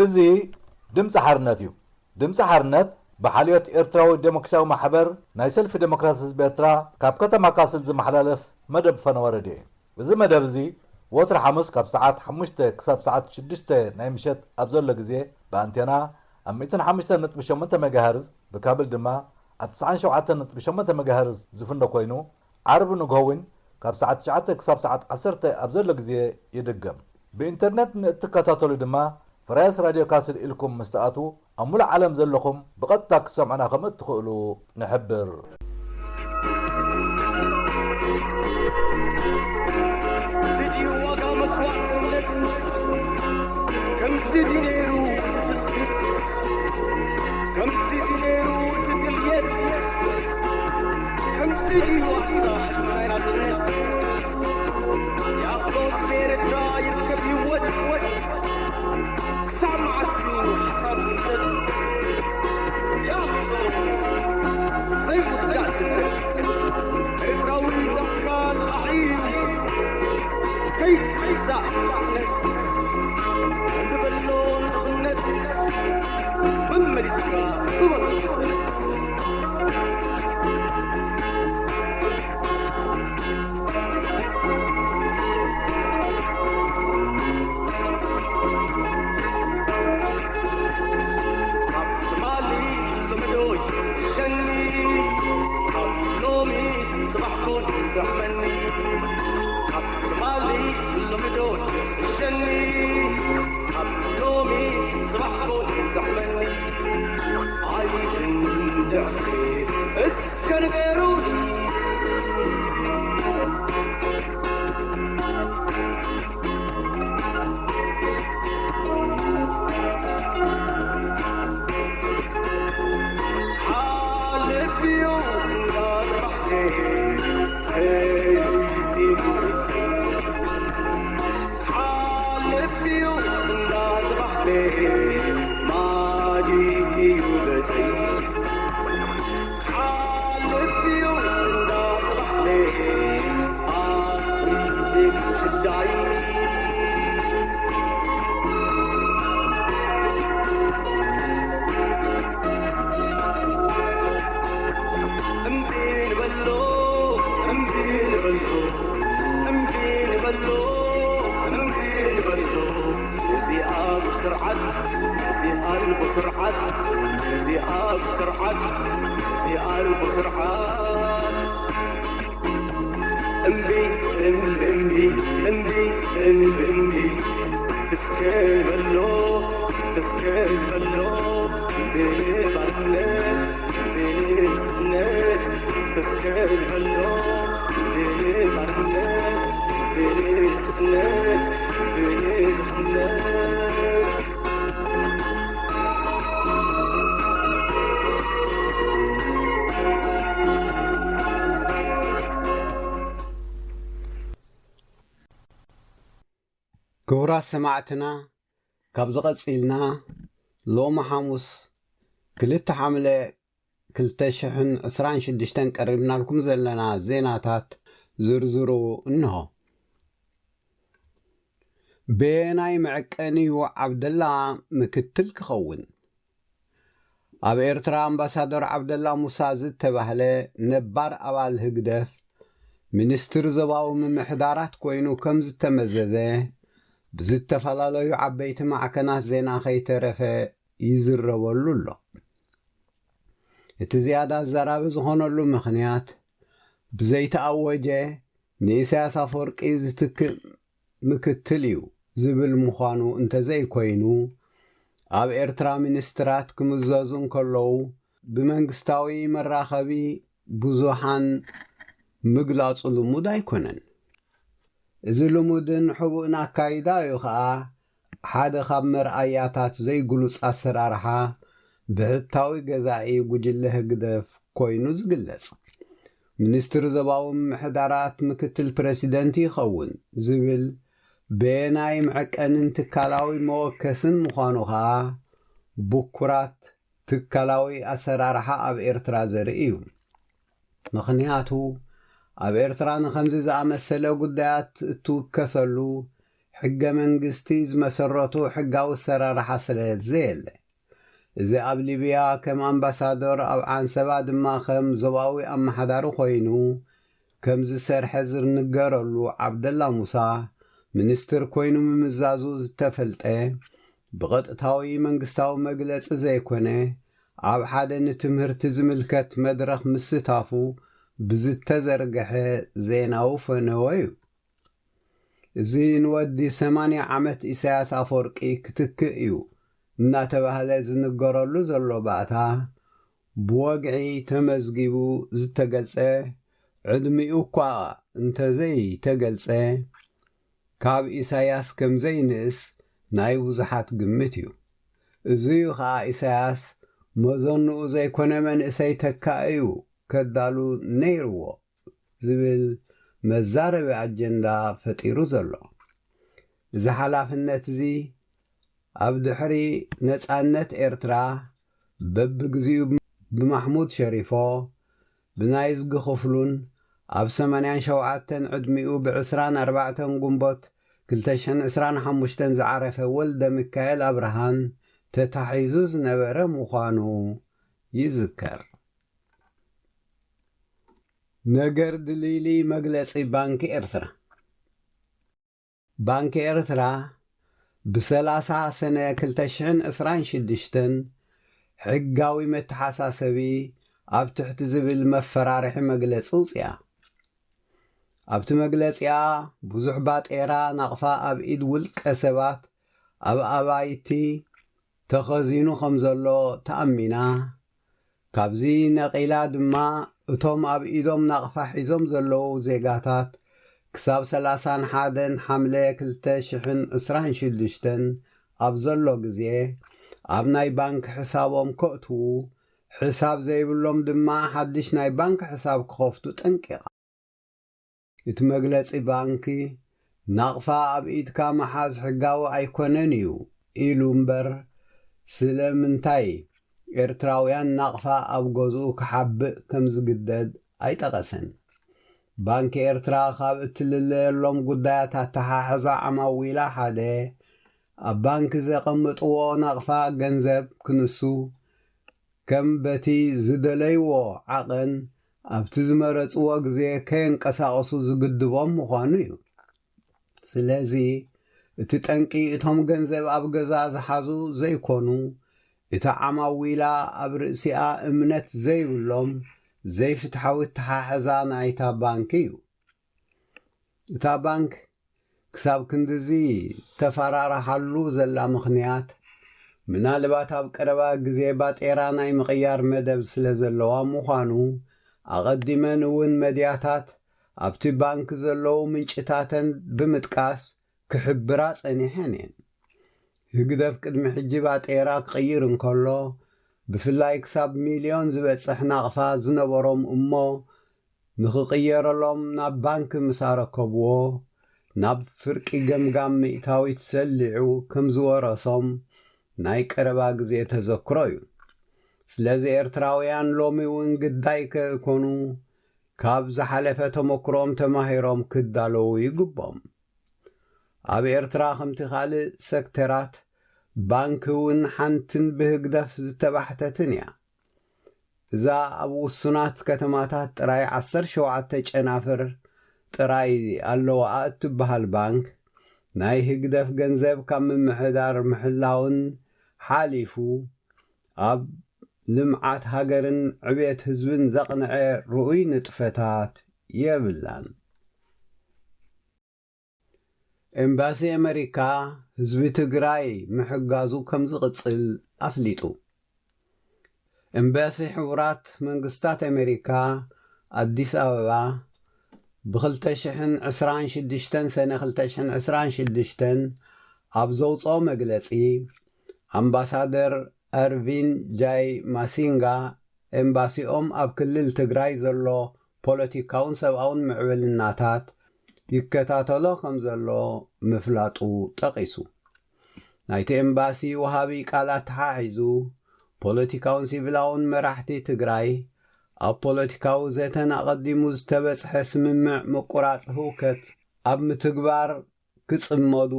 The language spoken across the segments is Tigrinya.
እዙ ድምፂ ሓርነት እዩ። ድምፂ ሓርነት ብሓልዮት ኤርትራዊ ዴሞክራሲያዊ ማሕበር ናይ ሰልፊ ዴሞክራሲ ህዝቢ ኤርትራ ካብ ከተማ ካስል ዝመሓላለፍ መደብ ፈነወረደ እዩ። እዚ መደብ እዚ ወትሪ ሐሙስ ካብ ሰዓት 5 ክሳብ ሰዓት 6 ናይ ምሸት ኣብ ዘሎ ግዜ ብኣንቴና ኣብ 105.8 ሜጋሄርዝ ብካብል ድማ ኣብ 97.8 ሜጋሄርዝ ዝፍኖ ኮይኑ ዓርብ ንግሆውን ካብ ሰዓት 9 ክሳብ ሰዓት 10 ኣብ ዘሎ ግዜ ይድገም። ብኢንተርኔት እትከታተሉ ድማ ፍራይስ ራድዮ ካስል ኢልኩም መስተኣቱ ኣብ ሙሉእ ዓለም ዘለኹም ብቐጥታ ክሰምዑና ከም እትኽእሉ ንሕብር። ክቡራት ሰማዕትና ካብ ዝቐፂልና ሎሚ ሐሙስ 2 ሐምለ 2026 ቀሪብናልኩም ዘለና ዜናታት ዝርዝሩ እንሆ። ቤናይ መዕቀኒ ዓብደላ ምክትል ክኸውን፣ ኣብ ኤርትራ ኣምባሳደር ዓብደላ ሙሳ ዝተባህለ ነባር ኣባል ህግደፍ ሚኒስትር ዞባዊ ምምሕዳራት ኮይኑ ከም ዝተመዘዘ ብዝተፈላለዩ ዓበይቲ ማዕከናት ዜና ከይተረፈ ይዝረበሉ ኣሎ። እቲ ዝያዳ ዘራቢ ዝኾነሉ ምኽንያት ብዘይተኣወጀ ንኢሳያስ ኣፈወርቂ ዝትክእ ምክትል እዩ ዝብል ምዃኑ እንተዘይኮይኑ ኣብ ኤርትራ ሚኒስትራት ክምዘዙ እንከለዉ ብመንግስታዊ መራኸቢ ብዙሓን ምግላጹ ልሙድ ኣይኮነን። እዚ ልሙድን ሕቡእን ኣካይዳ እዩ ከዓ ሓደ ካብ መርኣያታት ዘይግሉፅ ኣሰራርሓ ብሕታዊ ገዛኢ ጉጅለ ህግደፍ ኮይኑ ዝግለጽ። ሚኒስትር ዞባዊ ምምሕዳራት ምክትል ፕረሲደንት ይኸውን ዝብል በየናይ መዐቀንን ትካላዊ መወከስን ምዃኑ ከዓ ብኩራት ትካላዊ ኣሰራርሓ ኣብ ኤርትራ ዘርኢ እዩ። ምኽንያቱ ኣብ ኤርትራ ንኸምዚ ዝኣመሰለ ጉዳያት እትውከሰሉ ሕገ መንግስቲ ዝመሰረቱ ሕጋዊ ኣሰራርሓ ስለ ዘየለ እዚ ኣብ ሊብያ ከም ኣምባሳደር ኣብ ዓንሰባ ድማ ከም ዞባዊ ኣመሓዳሪ ኮይኑ ከም ዝሰርሐ ዝንገረሉ ዓብደላ ሙሳ ሚኒስትር ኮይኑ ምምዛዙ ዝተፈልጠ ብቐጥታዊ መንግስታዊ መግለፂ ዘይኮነ ኣብ ሓደ ንትምህርቲ ዝምልከት መድረኽ ምስታፉ ብዝተዘርግሐ ዜናዊ ፈነወ እዩ። እዚ ንወዲ 80 ዓመት ኢሳያስ ኣፈወርቂ ክትክእ እዩ እናተባህለ ዝንገረሉ ዘሎ ባእታ ብወግዒ ተመዝጊቡ ዝተገልጸ ዕድሚኡ እኳ እንተዘይ ተገልጸ ካብ ኢሳያስ ከም ዘይንእስ ናይ ብዙሓት ግምት እዩ። እዙዩ ከዓ ኢሳያስ መዘንኡ ዘይኮነ መንእሰይ ተካእ እዩ ከዳሉ ነይርዎ ዝብል መዛረቢ ኣጀንዳ ፈጢሩ ዘሎ። እዚ ሓላፍነት እዚ ኣብ ድሕሪ ነፃነት ኤርትራ በብግዚኡ ብማሕሙድ ሸሪፎ ብናይ ዝጊ ክፍሉን ኣብ 87 ዕድሚኡ ብ24 ጉንቦት 2025 ዝዓረፈ ወልደ ሚካኤል ኣብርሃን ተታሒዙ ዝነበረ ምዃኑ ይዝከር። ነገር ድልይሊ መግለፂ ባንኪ ኤርትራ ባንኪ ኤርትራ ብ30 ሰነ 2026 ሕጋዊ መተሓሳሰቢ ኣብ ትሕቲ ዝብል መፈራርሒ መግለፂ ውፅያ። ኣብቲ መግለፂያ ብዙሕ ባጤራ ናቕፋ ኣብ ኢድ ውልቀ ሰባት ኣብ ኣባይቲ ተኸዚኑ ከም ዘሎ ተኣሚና ካብዚ ነቒላ ድማ እቶም ኣብ ኢዶም ናቕፋ ሒዞም ዘለዉ ዜጋታት ክሳብ 31 ሓምለ 2026 ኣብ ዘሎ ግዜ ኣብ ናይ ባንኪ ሕሳቦም ከእትዉ ሕሳብ ዘይብሎም ድማ ሓድሽ ናይ ባንኪ ሕሳብ ክኸፍቱ ጠንቂቓ። እቲ መግለፂ ባንኪ ናቕፋ ኣብ ኢድካ መሓዝ ሕጋዊ ኣይኮነን እዩ ኢሉ እምበር ስለምንታይ ኤርትራውያን ናቕፋ ኣብ ገዝኡ ክሓብእ ከም ዝግደድ ኣይጠቐሰን። ባንኪ ኤርትራ ካብ እትልለየሎም ጉዳያት ኣተሓሕዛ ዓማዊላ ሓደ ኣብ ባንኪ ዘቐምጥዎ ናቕፋ ገንዘብ ክንሱ ከም በቲ ዝደለይዎ ዓቐን ኣብቲ ዝመረፅዎ ግዜ ከየንቀሳቐሱ ዝግድቦም ምዃኑ እዩ። ስለዚ እቲ ጠንቂ እቶም ገንዘብ ኣብ ገዛ ዝሓዙ ዘይኮኑ እታ ዓማዊላ ኣብ ርእሲኣ እምነት ዘይብሎም ዘይፍትሓዊ ተሓሕዛ ናይታ ባንኪ እዩ። እታ ባንክ ክሳብ ክንድዚ ተፈራርሓሉ ዘላ ምኽንያት ምናልባት ኣብ ቀረባ ግዜ ባጤራ ናይ ምቕያር መደብ ስለ ዘለዋ ምዃኑ ኣቐዲመን እውን መድያታት ኣብቲ ባንክ ዘለዉ ምንጭታተን ብምጥቃስ ክሕብራ ጸኒሐን እየን። ህግደፍ ቅድሚ ሕጂ ባጤራ ክቕይር እንከሎ ብፍላይ ክሳብ ሚልዮን ዝበጽሕ ናቕፋ ዝነበሮም እሞ ንኽቕየረሎም ናብ ባንኪ ምሳረከብዎ ናብ ፍርቂ ገምጋም ሚእታዊት ሰሊዑ ከም ዝወረሶም ናይ ቀረባ ግዜ ተዘክሮ እዩ። ስለዚ ኤርትራውያን ሎሚ እውን ግዳይ ከይኮኑ ካብ ዝሓለፈ ተመክሮም ተማሂሮም ክዳለዉ ይግቦም። ኣብ ኤርትራ ከምቲ ካልእ ሴክተራት ባንክውን ሓንትን ብህግደፍ ዝተባሕተትን እያ። እዛ ኣብ ውሱናት ከተማታት ጥራይ 17 ጨናፍር ጥራይ ኣለዋ እትበሃል ባንክ ናይ ህግደፍ ገንዘብ ካብ ምምሕዳር ምሕላውን ሓሊፉ ኣብ ልምዓት ሃገርን ዕብየት ህዝብን ዘቕንዐ ርኡይ ንጥፈታት የብላን። ኤምባሲ ኣሜሪካ ህዝቢ ትግራይ ምሕጋዙ ከም ዝቕጽል ኣፍሊጡ። ኤምባሲ ሕቡራት መንግስታት ኣሜሪካ ኣዲስ ኣበባ ብ2026 ሰነ 2026 ኣብ ዘውፅኦ መግለጺ ኣምባሳደር ኣርቪን ጃይ ማሲንጋ ኤምባሲኦም ኣብ ክልል ትግራይ ዘሎ ፖለቲካውን ሰብኣውን ምዕብልናታት ይከታተሎ ከም ዘሎ ምፍላጡ ጠቒሱ። ናይቲ ኤምባሲ ወሃቢ ቃላት ተሓሒዙ ፖለቲካውን ሲቪላውን መራሕቲ ትግራይ ኣብ ፖለቲካዊ ዘተን ኣቐዲሙ ዝተበጽሐ ስምምዕ ምቁራጽ ህውከት ኣብ ምትግባር ክጽመዱ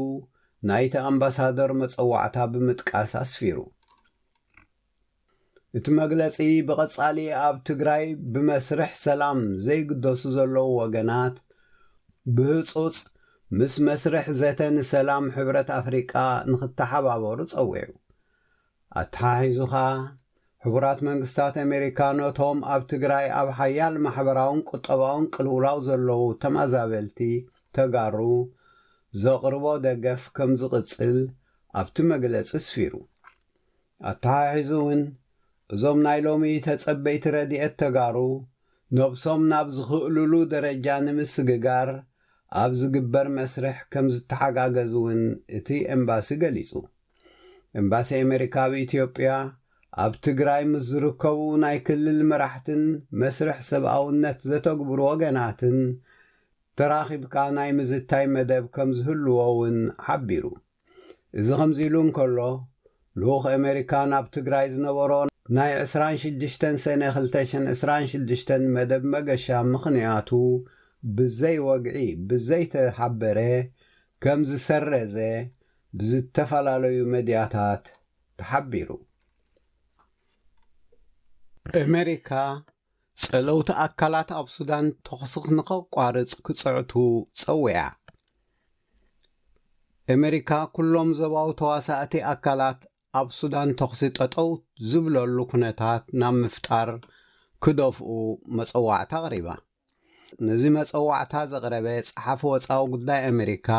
ናይቲ ኣምባሳደር መጸዋዕታ ብምጥቃስ ኣስፊሩ። እቲ መግለጺ ብቐጻሊ ኣብ ትግራይ ብመስርሕ ሰላም ዘይግደሱ ዘለዉ ወገናት ብህጹጽ ምስ መስርሕ ዘተ ንሰላም ሕብረት ኣፍሪቃ ንኽተሓባበሩ ጸዊዑ። ኣተሓሒዙኻ ሕቡራት መንግስታት ኣሜሪካ ነቶም ኣብ ትግራይ ኣብ ሓያል ማሕበራውን ቁጠባውን ቅልውላው ዘለዉ ተመዛበልቲ ተጋሩ ዘቕርቦ ደገፍ ከም ዝቕጽል ኣብቲ መግለጺ ስፊሩ። ኣተሓሒዙ እውን እዞም ናይ ሎሚ ተጸበይቲ ረድኤት ተጋሩ ነብሶም ናብ ዝኽእልሉ ደረጃ ንምስግጋር ኣብ ዝግበር መስርሕ ከም ዝተሓጋገዙ እውን እቲ ኤምባሲ ገሊጹ። ኤምባሲ ኣሜሪካ ብኢትዮጵያ ኣብ ትግራይ ምስ ዝርከቡ ናይ ክልል መራሕትን መስርሕ ሰብኣውነት ዘተግብሩ ወገናትን ተራኺብካ ናይ ምዝታይ መደብ ከም ዝህልዎ እውን ሓቢሩ። እዚ ከምዚ ኢሉ እንከሎ ልኡኽ ኣሜሪካ ናብ ትግራይ ዝነበሮ ናይ 26 ሰነ 2026 መደብ መገሻ ምኽንያቱ ብዘይ ወግዒ ብዘይተሓበረ ከም ዝሰረዘ ብዝተፈላለዩ መድያታት ተሓቢሩ። ኣሜሪካ ጸለውቲ ኣካላት ኣብ ሱዳን ተኽሲ ንኸቋርጽ ክጽዕቱ ጸዊዓ። ኣሜሪካ ኩሎም ዞባዊ ተዋሳእቲ ኣካላት ኣብ ሱዳን ተኽሲ ጠጠው ዝብለሉ ኩነታት ናብ ምፍጣር ክደፍኡ መጸዋዕታ ቕሪባ። ነዚ መጸዋዕታ ዘቕረበ ጸሓፊ ወፃኢ ጉዳይ ኣሜሪካ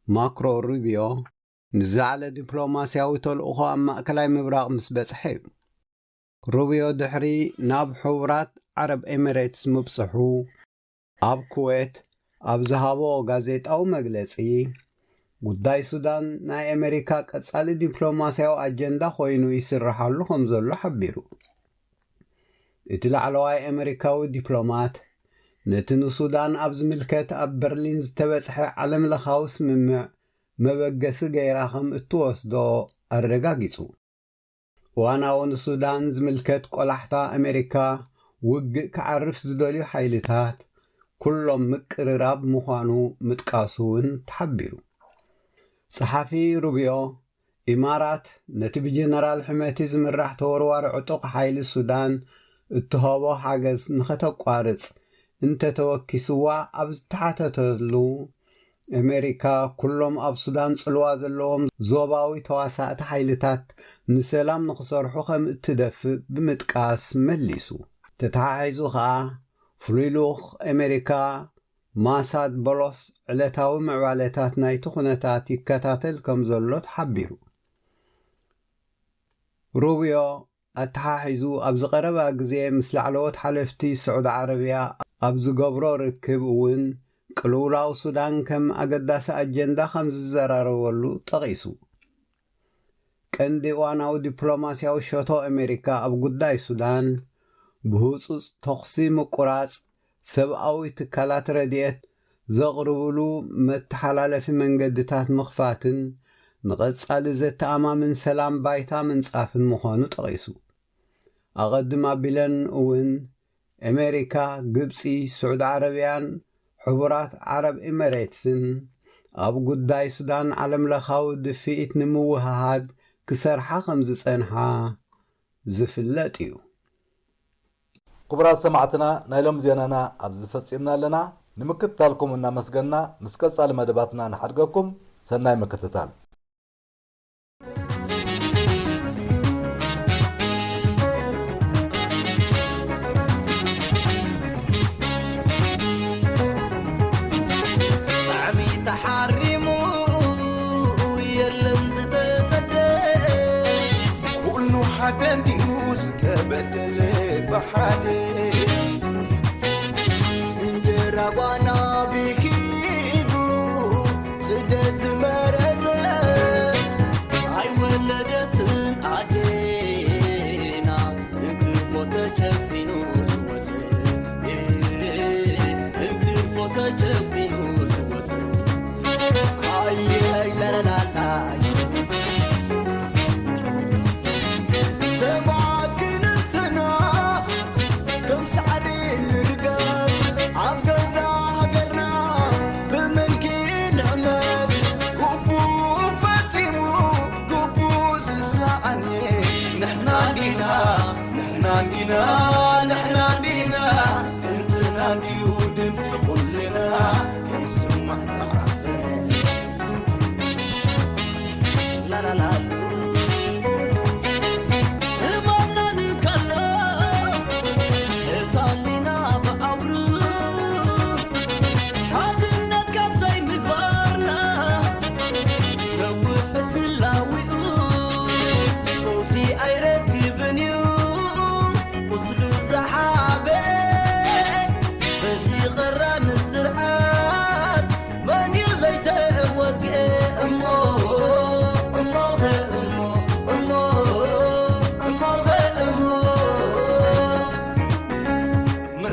ማርኮ ሩቢዮ ንዝለዓለ ዲፕሎማስያዊ ተልእኾ ኣብ ማእከላይ ምብራቕ ምስ በጽሐ እዩ። ሩቢዮ ድሕሪ ናብ ሕቡራት ዓረብ ኤሚሬትስ ምብጽሑ ኣብ ኩዌት ኣብ ዝሃቦ ጋዜጣዊ መግለጺ ጉዳይ ሱዳን ናይ ኣሜሪካ ቀጻሊ ዲፕሎማስያዊ ኣጀንዳ ኮይኑ ይስርሓሉ ከም ዘሎ ሓቢሩ። እቲ ላዕለዋይ ኣሜሪካዊ ዲፕሎማት ነቲ ንሱዳን ኣብ ዝምልከት ኣብ በርሊን ዝተበጽሐ ዓለምለኻዊ ስምምዕ መበገሲ ገይራ ከም እትወስዶ ኣረጋጊጹ። እዋናዊ ንሱዳን ዝምልከት ቆላሕታ ኣሜሪካ ውግእ ክዓርፍ ዝደልዩ ሓይልታት ኩሎም ምቅርራብ ምዃኑ ምጥቃሱ እውን ተሓቢሩ። ጸሓፊ ሩቢዮ ኢማራት ነቲ ብጀነራል ሕመቲ ዝምራሕ ተወርዋሪ ዕጡቕ ሓይሊ ሱዳን እትህቦ ሓገዝ ንኸተቋርጽ እንተተወኪስዋ ኣብ ዝተሓተተሉ ኣሜሪካ ኩሎም ኣብ ሱዳን ጽልዋ ዘለዎም ዞባዊ ተዋሳእቲ ሓይልታት ንሰላም ንኽሰርሑ ከም እትደፍእ ብምጥቃስ መሊሱ። ተተሓሒዙ ኸዓ ፍሉይ ልኡኽ ኣሜሪካ ማሳድ ቦሎስ ዕለታዊ ምዕባለታት ናይቲ ኩነታት ይከታተል ከም ዘሎ ተሓቢሩ። ሩቢዮ ኣተሓሒዙ ኣብ ዝቐረባ ግዜ ምስ ላዕለዎት ሓለፍቲ ስዑድ ዓረብያ ኣብ ዝገብሮ ርክብ እውን ቅልውላው ሱዳን ከም ኣገዳሲ ኣጀንዳ ከም ዝዘራረበሉ ጠቒሱ። ቀንዲ እዋናዊ ዲፕሎማስያዊ ሸቶ ኣሜሪካ ኣብ ጉዳይ ሱዳን ብህፁፅ ተኽሲ ምቁራጽ ሰብኣዊ ትካላት ረድኤት ዘቕርብሉ መተሓላለፊ መንገድታት ምኽፋትን ንቐጻሊ ዘተኣማምን ሰላም ባይታ ምንጻፍን ምዃኑ ጠቒሱ። ኣቐድም ኣቢለን እውን ኣሜሪካ፣ ግብፂ፣ ስዑድ ዓረብያን ሕቡራት ዓረብ ኤሚሬትስን ኣብ ጉዳይ ሱዳን ዓለምለኻዊ ድፊኢት ንምውህሃድ ክሰርሓ ከም ዝጸንሓ ዝፍለጥ እዩ። ክቡራት ሰማዕትና ናይ ሎም ዜናና ኣብ ዝፈጺምና ኣለና ንምክትታልኩም እናመስገንና ምስ ቀጻሊ መደባትና ንሓድገኩም ሰናይ ምክትታል دنديوز تبدل بحالي اندرا وانا بيكيدو سدت مرت اي ولدتن عدينا انت فوتشبينو سوت انت فوتشبينو سوت اي لا لا لا نحنا دينا انسنا ديود نسخلنا نسمع تعافر لا لا لا همنا نكلم تالينا بأورو حدنا كم زي مقبرنا سوي بسلاوي وسي ايرتبني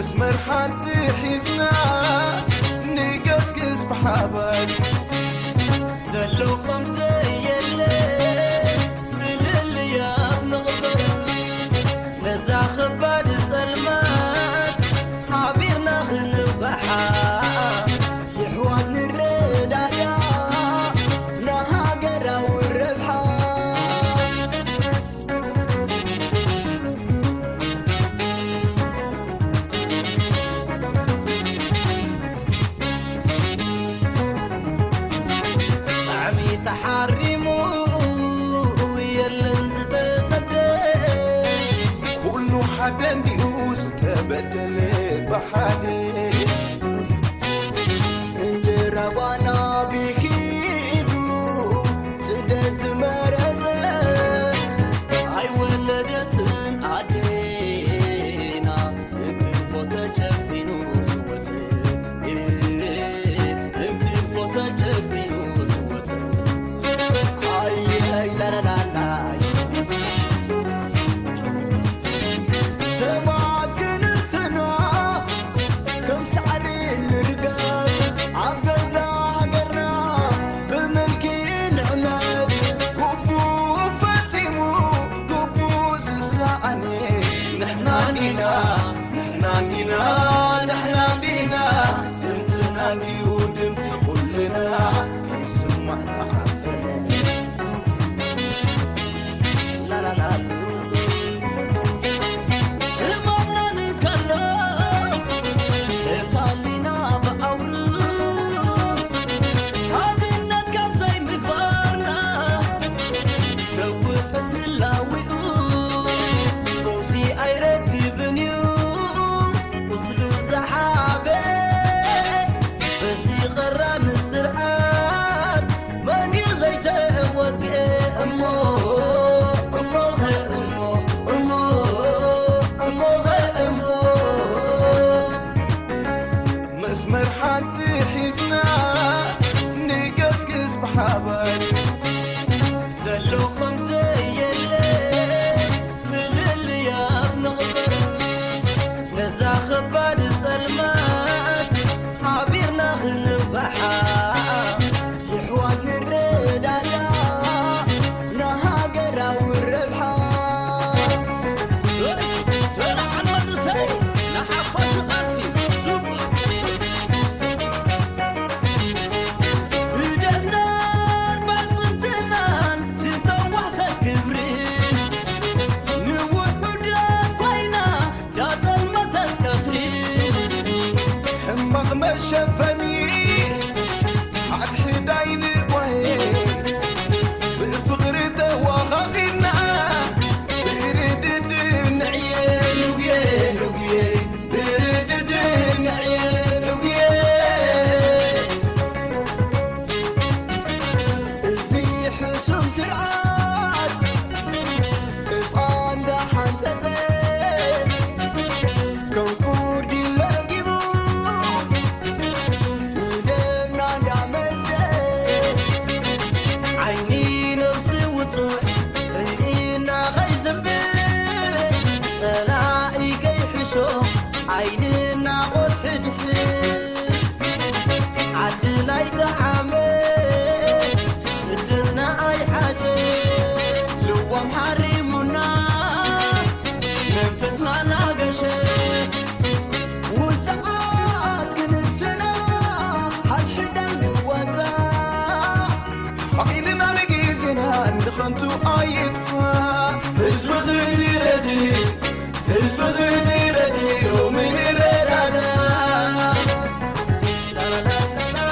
مسمر حد حزنا نقسقس بحبل زلو خمسة يلي في الليات نغفر نزع خباد الظلمات حبيرنا خنبحا يحوان الردايا نهاجر والربحة عمي مشفني عالحداين قوي بفقرته وخاخنا بردد نعيان وقيان وقيان بردد نعيان وقيان زي حسوم سرعات قفان دا حنتتين كونكور دي لاقبو مدرنا دعمتين عيني نفسي وطوع رئينا غيزن بيه سلائي كي حشو عينينا قد حدحين عدلاي دعامين سدرنا اي حاشي لوام حريمنا نفسنا ناقشي وتعاد كنسنا حدحدا نواتا عيننا نقيزنا ندخنتو ايدفا حزب غني ردي حزب غني ردي ومن ردادا لا لا لا لا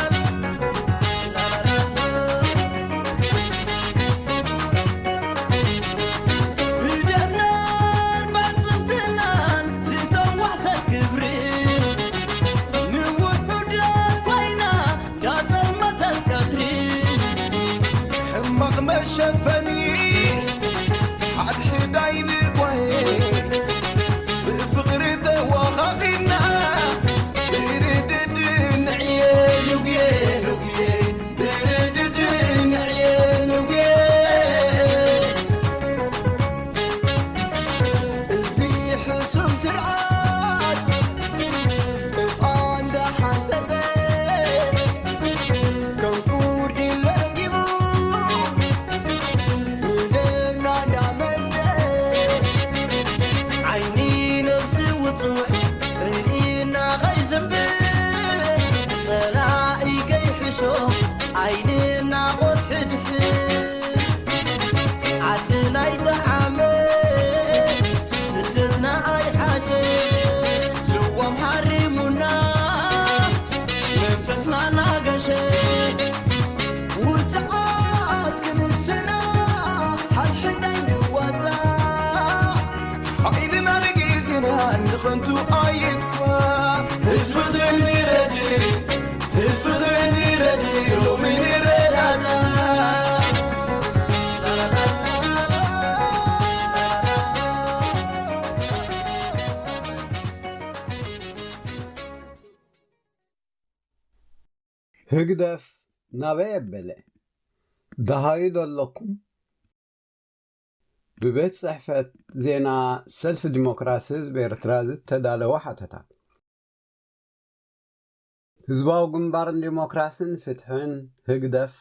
لا لا بدرنار بنزمتنان زيتو وحسد كبري نوحدات كوينا يا زلمة القطري حمق مشفني عالحداين قوي بفقرته وخاخنا بردد نعيان وقيان وقيان بردد نعيان وقيان زي حسوم سرعات قفان دا حنتتين كونكور دي لاقبو مدرنا دعمتين عيني نفسي وطوع رئينا غيزن بيه سلائي كي حشو عينينا قد حدحين عدلاي دعامين سدرنا اي حاشي لوام حريمنا منفسنا ناقشي وتعاد كنسنا حدحدا نواتا عيننا نقيزنا ندخنتو ايدفا حزب غني ردي حزب غني ردي ومن ردادا لا لا لا ህግደፍ ናበይ ኣበለ ደሃዩ ደለኩም ብቤት ጽሕፈት ዜና ሰልፊ ዲሞክራሲ ህዝቢ ኤርትራ ዝተዳለወ ሓተታት ህዝባዊ ግንባርን ዲሞክራስን ፍትሕን ህግደፍ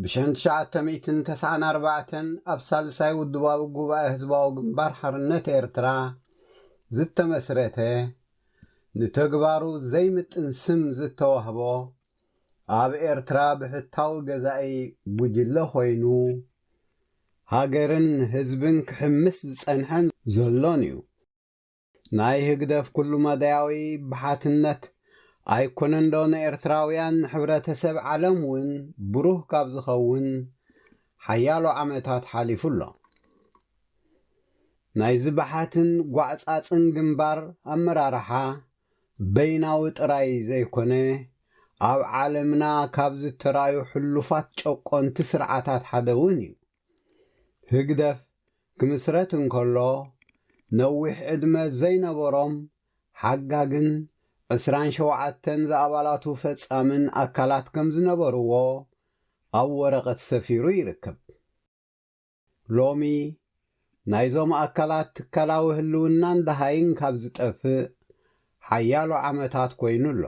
ብ1994 ኣብ ሳልሳይ ውድባዊ ጉባኤ ህዝባዊ ግንባር ሓርነት ኤርትራ ዝተመስረተ ንተግባሩ ዘይምጥን ስም ዝተዋህቦ ኣብ ኤርትራ ብሕታዊ ገዛኢ ጉጅለ ኮይኑ ሃገርን ህዝብን ክሕምስ ዝጸንሐን ዘሎን እዩ። ናይ ህግደፍ ኩሉ መዳያዊ ብሓትነት ኣይኮነን ዶ ንኤርትራውያን ሕብረተሰብ ዓለም እውን ብሩህ ካብ ዝኸውን ሓያሎ ዓመታት ሓሊፉሎ። ናይ ዝባሓትን ጓዕጻጽን ግንባር ኣመራርሓ በይናዊ ጥራይ ዘይኮነ ኣብ ዓለምና ካብ ዝተራዩ ሕሉፋት ጨቆንቲ ስርዓታት ሓደ እውን እዩ። ህግደፍ ክምስረት እንከሎ ነዊሕ ዕድመ ዘይነበሮም ሓጋግን 27 ዝኣባላቱ ፈጻምን ኣካላት ከም ዝነበርዎ ኣብ ወረቐት ሰፊሩ ይርከብ። ሎሚ ናይዞም ኣካላት ትካላዊ ህልውናን ደሃይን ካብ ዝጠፍእ ሓያሎ ዓመታት ኮይኑ ኣሎ።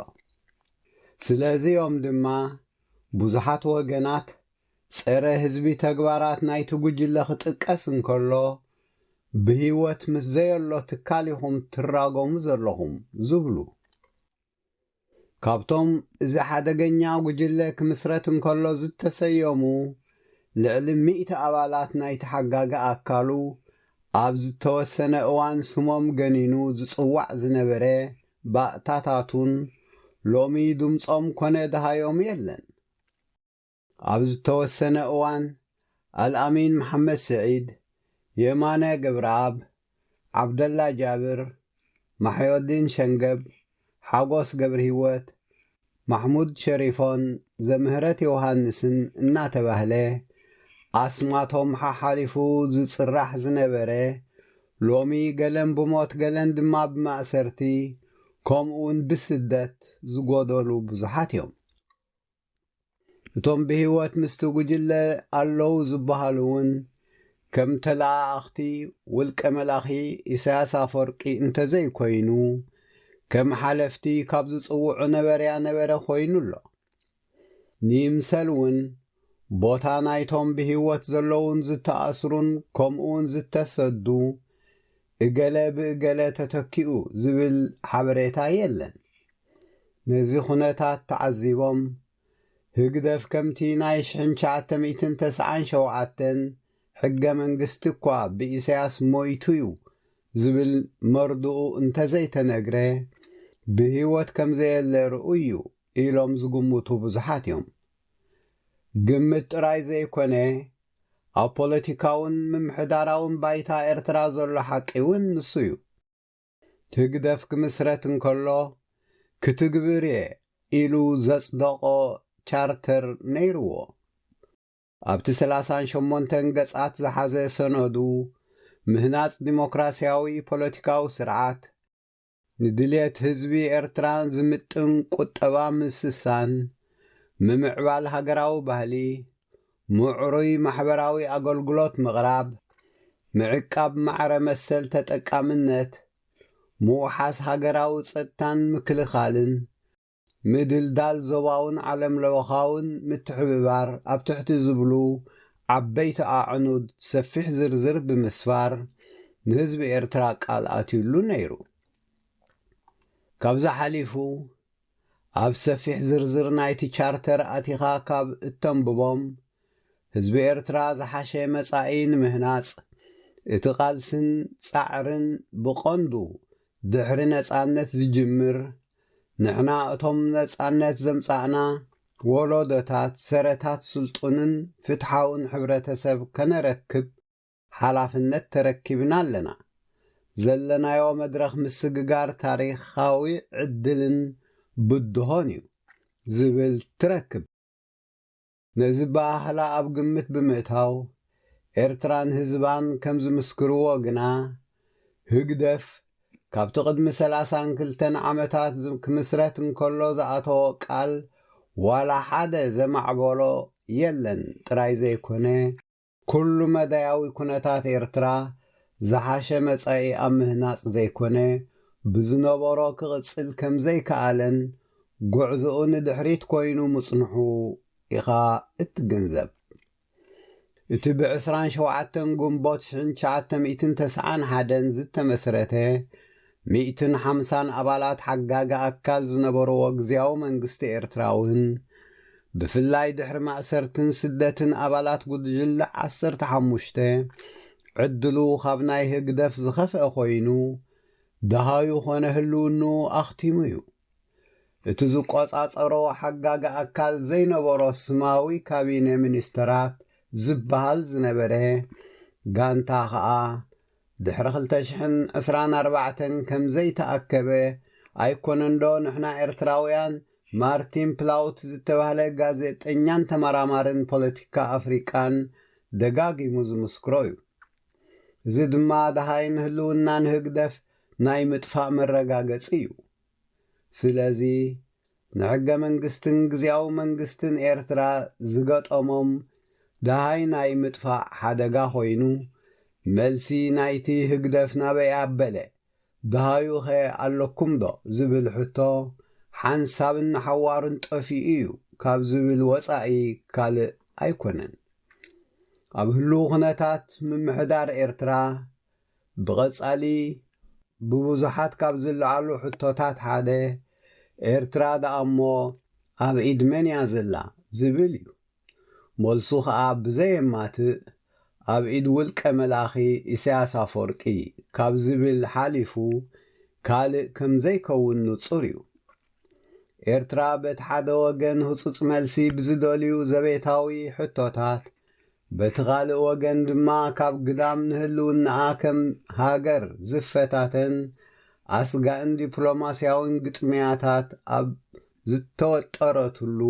ስለዚኦም ድማ ብዙሓት ወገናት ጸረ ህዝቢ ተግባራት ናይቲ ጉጅለ ክጥቀስ እንከሎ ብህይወት ምስ ዘየሎ ትካል ኢኹም ትራጎሙ ዘለኹም ዝብሉ ካብቶም እዚ ሓደገኛ ጉጅለ ክምስረት እንከሎ ዝተሰየሙ ልዕሊ 100 ኣባላት ናይቲ ሓጋጋ ኣካሉ ኣብ ዝተወሰነ እዋን ስሞም ገኒኑ ዝጽዋዕ ዝነበረ ባእታታቱን ሎሚ ድምፆም ኮነ ድሃዮም የለን። ኣብ ዝተወሰነ እዋን አልአሚን መሐመድ ስዒድ፣ የማነ ገብረአብ፣ ዓብደላ ጃብር፣ ማሕዮዲን ሸንገብ፣ ሓጎስ ገብረ ህይወት፣ ማሕሙድ ሸሪፎን፣ ዘምህረት ዮሃንስን እናተባህለ ኣስማቶም ሓሓሊፉ ዝጽራሕ ዝነበረ ሎሚ ገለን ብሞት ገለን ድማ ብማእሰርቲ ከምኡውን ብስደት ዝጎደሉ ብዙሓት እዮም። እቶም ብህይወት ምስቲ ጉጅለ ኣለዉ ዝበሃሉ እውን ከም ተለኣኽቲ ውልቀ መላኺ ኢሳያስ ኣፈወርቂ እንተዘይኮይኑ ከም ሓለፍቲ ካብ ዝጽውዑ ነበርያ ነበረ ኮይኑ ኣሎ። ንይምሰል እውን ቦታ ናይቶም ብህይወት ዘለውን ዝተኣስሩን ከምኡውን ዝተሰዱ እገለ ብእገለ ተተኪኡ ዝብል ሓበሬታ የለን። ነዚ ኩነታት ተዓዚቦም ህግደፍ ከምቲ ናይ 1997 ሕገ መንግስቲ እኳ ብኢሳያስ ሞይቱ እዩ ዝብል መርድኡ እንተዘይተነግረ ብህይወት ከም ዘየለ ርኡዩ ኢሎም ዝግምቱ ብዙሓት እዮም። ግምት ጥራይ ዘይኮነ ኣብ ፖለቲካውን ምምሕዳራውን ባይታ ኤርትራ ዘሎ ሓቂ እውን ንሱ እዩ። ህግደፍ ክምስረት እንከሎ ክትግብር እየ ኢሉ ዘጽደቆ ቻርተር ነይርዎ። ኣብቲ 38 ገጻት ዝሓዘ ሰነዱ ምህናጽ ዲሞክራስያዊ ፖለቲካዊ ስርዓት ንድልየት ህዝቢ ኤርትራ ዝምጥን ቁጠባ ምስሳን፣ ምምዕባል ሃገራዊ ባህሊ፣ ምዕሩይ ማሕበራዊ ኣገልግሎት ምቕራብ፣ ምዕቃብ ማዕረ መሰል ተጠቃምነት፣ ምውሓስ ሃገራዊ ጸጥታን ምክልኻልን፣ ምድልዳል ዞባውን ዓለም ለወኻውን ምትሕብባር ኣብ ትሕቲ ዝብሉ ዓበይቲ ኣዕኑድ ሰፊሕ ዝርዝር ብምስፋር ንህዝቢ ኤርትራ ቃል ኣትዩሉ ነይሩ። ካብዛ ሓሊፉ ኣብ ሰፊሕ ዝርዝር ናይቲ ቻርተር ኣቲኻ ካብ እተንብቦም ህዝቢ ኤርትራ ዝሓሸ መጻኢ ንምህናጽ እቲ ቓልስን ጻዕርን ብቐንዱ ድሕሪ ነጻነት ዝጅምር ንሕና እቶም ነጻነት ዘምጻእና ወለዶታት ሰረታት ስልጡንን ፍትሓውን ሕብረተሰብ ከነረክብ ሓላፍነት ተረኪብና ኣለና። ዘለናዮ መድረኽ ምስግጋር ታሪኻዊ ዕድልን ብድሆን እዩ ዝብል ትረክብ። ነዚ ባህላ ኣብ ግምት ብምእታው ኤርትራን ህዝባን ከም ዝምስክርዎ ግና ህግደፍ ካብቲ ቅድሚ 32 ዓመታት ክምስረት እንከሎ ዝኣተዎ ቃል ዋላ ሓደ ዘማዕበሎ የለን። ጥራይ ዘይኮነ ኩሉ መዳያዊ ኩነታት ኤርትራ ዝሓሸ መጻኢ ኣብ ምህናጽ ዘይኮነ ብዝነበሮ ክቕጽል ከም ዘይከኣለን ጉዕዞኡ ንድሕሪት ኮይኑ ምጽንሑ ኢኻ እትግንዘብ። እቲ ብ27 ግንቦት 1991 ዝተመስረተ 150 ኣባላት ሓጋጋ ኣካል ዝነበርዎ ግዝያዊ መንግስቲ ኤርትራውን ብፍላይ ድሕሪ ማእሰርትን ስደትን ኣባላት ጉጅለ 15 ዕድሉ ካብ ናይ ህግደፍ ዝኸፍአ ኮይኑ ደሃዩ ኾነ ህልውኑ ኣኽቲሙ እዩ። እቲ ዝቆጻጸሮ ሓጋጋ ኣካል ዘይነበሮ ስማዊ ካቢነ ሚኒስተራት ዝበሃል ዝነበረ ጋንታ ኸዓ ድሕሪ 2024 ከም ዘይተኣከበ ኣይኮነንዶ ንሕና ኤርትራውያን ማርቲን ፕላውት ዝተባህለ ጋዜጠኛን ተመራማርን ፖለቲካ ኣፍሪቃን ደጋጊሙ ዝምስክሮ እዩ። እዚ ድማ ደሃይን ህልውናን ህግደፍ ናይ ምጥፋእ መረጋገፂ እዩ። ስለዚ ንሕገ መንግስትን ግዝያዊ መንግስትን ኤርትራ ዝገጠሞም ደሃይ ናይ ምጥፋእ ሓደጋ ኮይኑ መልሲ ናይቲ ህግደፍ ናበይ ኣበለ ደሃዩ ኸ ኣለኩም ዶ ዝብል ሕቶ ሓንሳብን ሓዋርን ጠፊኡ እዩ ካብ ዝብል ወፃኢ ካልእ ኣይኮነን። ኣብ ህልው ኩነታት ምምሕዳር ኤርትራ ብቐጻሊ ብብዙሓት ካብ ዝለዓሉ ሕቶታት ሓደ ኤርትራ ደኣሞ ኣብ ኢድ መን እያ ዘላ ዝብል እዩ። መልሱ ኸዓ ብዘየማትእ ኣብ ኢድ ውልቀ መላኺ ኢሳያስ ኣፈወርቂ ካብ ዝብል ሓሊፉ ካልእ ከም ዘይከውን ንጹር እዩ። ኤርትራ በቲ ሓደ ወገን ህፁፅ መልሲ ብዝደልዩ ዘቤታዊ ሕቶታት በቲ ካልእ ወገን ድማ ካብ ግዳም ንህልውናኣ ከም ሃገር ዝፈታተን ኣስጋእን ዲፕሎማስያውን ግጥምያታት ኣብ ዝተወጠረትሉ